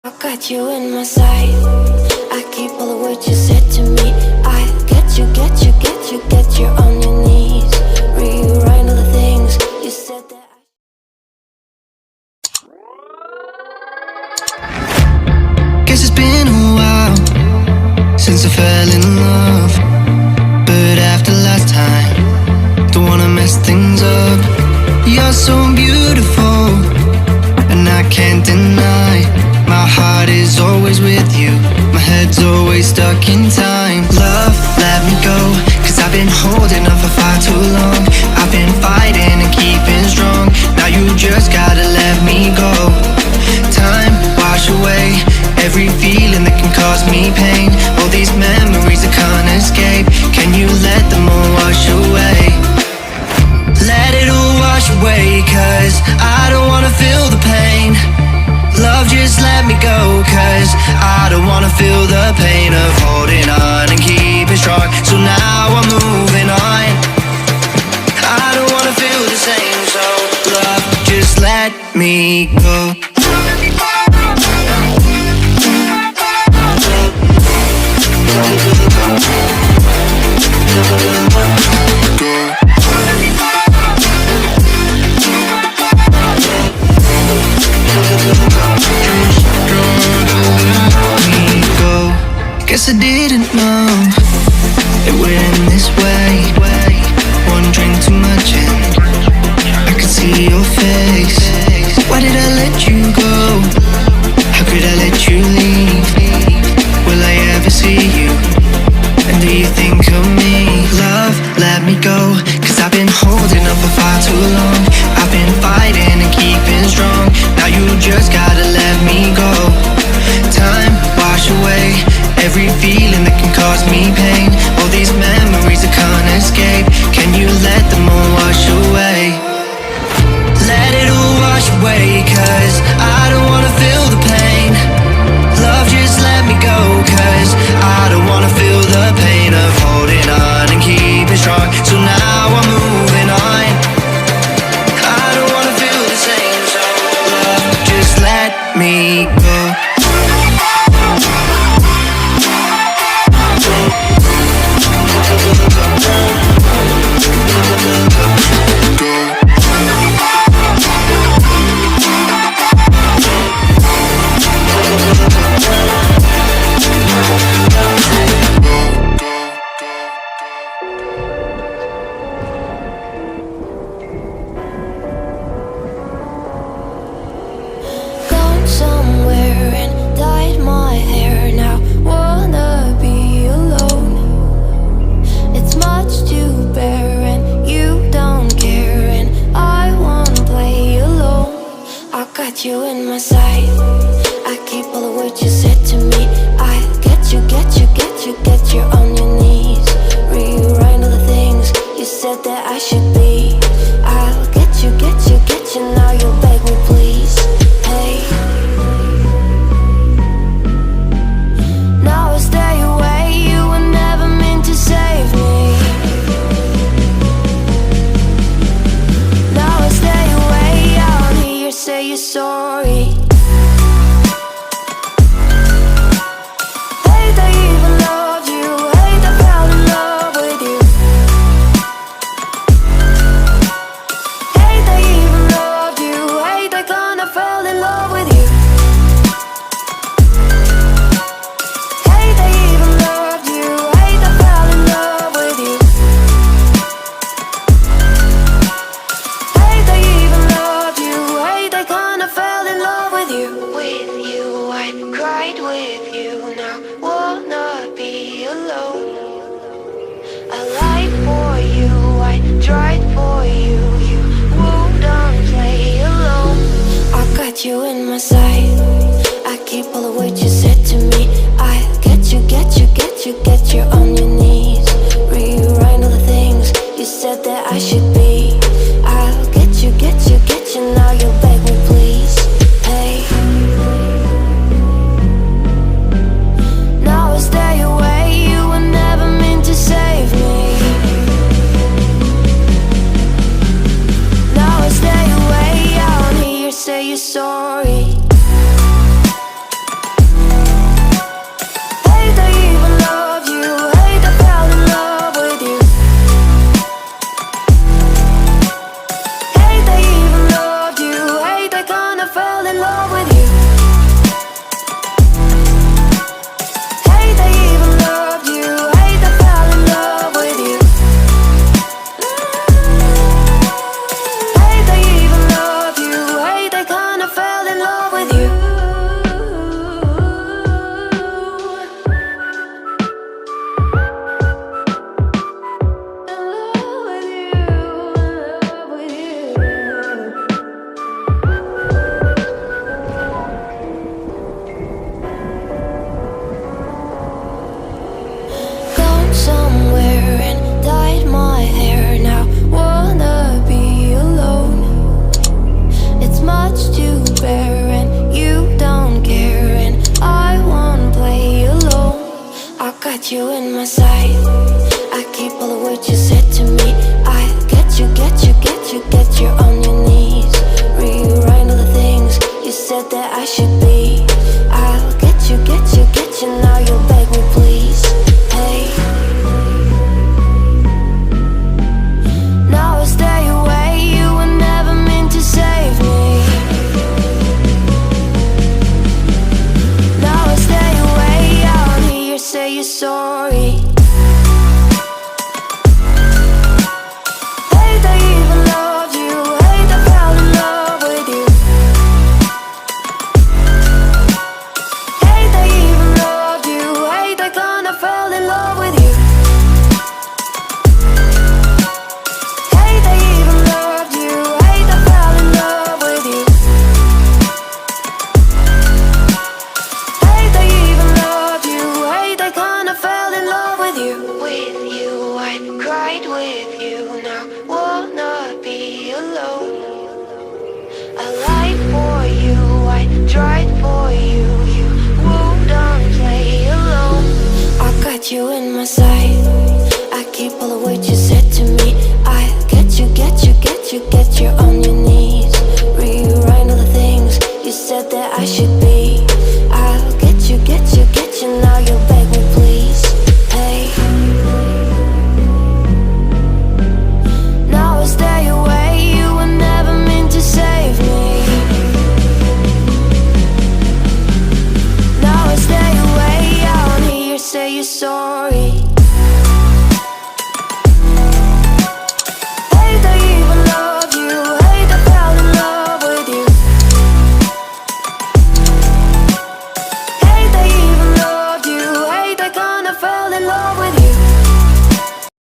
I got you in my sight. I keep all the words you said to me. I get you on your knees. Rewrite all the things you said that Guess it's been a while since I fell in love, but after last time, don't wanna mess things up. You're so beautiful, and I can't deny. My heart is always with you, my head's always stuck in time. Love, let me go, cause I've been holding on for far too long. I've been fighting and keeping strong, now you just gotta let me go. Time, wash away every feeling that can cause me pain. All these memories I can't escape, can you let them all wash away? Let it all wash away, cause I don't wanna feel the pain. Love, just let me go, cause I don't wanna feel the pain of holding on and keeping strong. So now I'm moving on, I don't wanna feel the same. So love, just let me go. Guess I didn't know it would end this way. One drink too much and I could see your face. Why did I let you go? How could I let you leave? Will I ever see you? And do you think of me? Love, let me go, cause I've been holding up for far too long. I've been fighting and keeping strong, now you just gotta let me go. Time, wash away every feeling that can cause me pain. All these memories I can't escape, can you let them all wash away? Let it all wash away, cause I don't wanna feel the pain. Love, just let me go, cause I don't wanna feel the pain of holding on and keeping strong. So now I'm moving on, I don't wanna feel the same. So love, just let me go. gone somewhere and dyed my hair. Now wanna be alone. It's much to bear and you don't care, and I wanna play alone. I got you in my sight. I keep all the words you said to me. I get you on your knees. Rewrite all the things you said that I should be. I'll get you, now you'll beg me please. Hey, now I stay away, you were never meant to save me. Now I stay away, I'll hear you say you're sorry. Hate I even loved you, hate I fell in love with you. Hate I even loved you, hate I kinda fell in love with you. Hate I even loved you, hate I fell in love with you. Hate I even loved you, hate I kinda fell in love with you. With you, I cried with you, now wanna be alone. I lied for you, I tried for you, you wouldn't play alone. I got you in my sight. I keep all the words you said to me. I get you on your knees. Rewrite all the things you said that I should be. I'll get you, now you'll beg me please. Hey, now I stay away, you were never meant to save me. Now I stay away, I'll hear you say you're sorry. got you in my sight. I keep all the words you said to me. I get you, get you, get you, get you on your knees. Rewrite all the things you said that I should be. I'll get you, get you, get you. Now you'll beg me please. Hey, now I stay away. You were never meant to save me. Now I stay away. I wanna hear you say you're sorry. Hate I even loved you. Hate I fell in love with you. Hate I even loved you. Hate I kinda fell in love with you. Hate I even loved you. Hate I fell in love with you. Hate I even loved you. Hate I kinda fell in love with you. With you, I cried with you. Now wanna be alone. I lied for you, I tried for you. You wouldn't play alone. I got you in my sight. I keep all the words you said to me. I get you, get you, get you, get you on your knees. Rewrite all the things you said that I should be. I'll get you, get you, get you. Now you'll beg me please. Hey, now I stay away. You were never meant to save me. Now I stay away. I wanna hear you say you're sorry.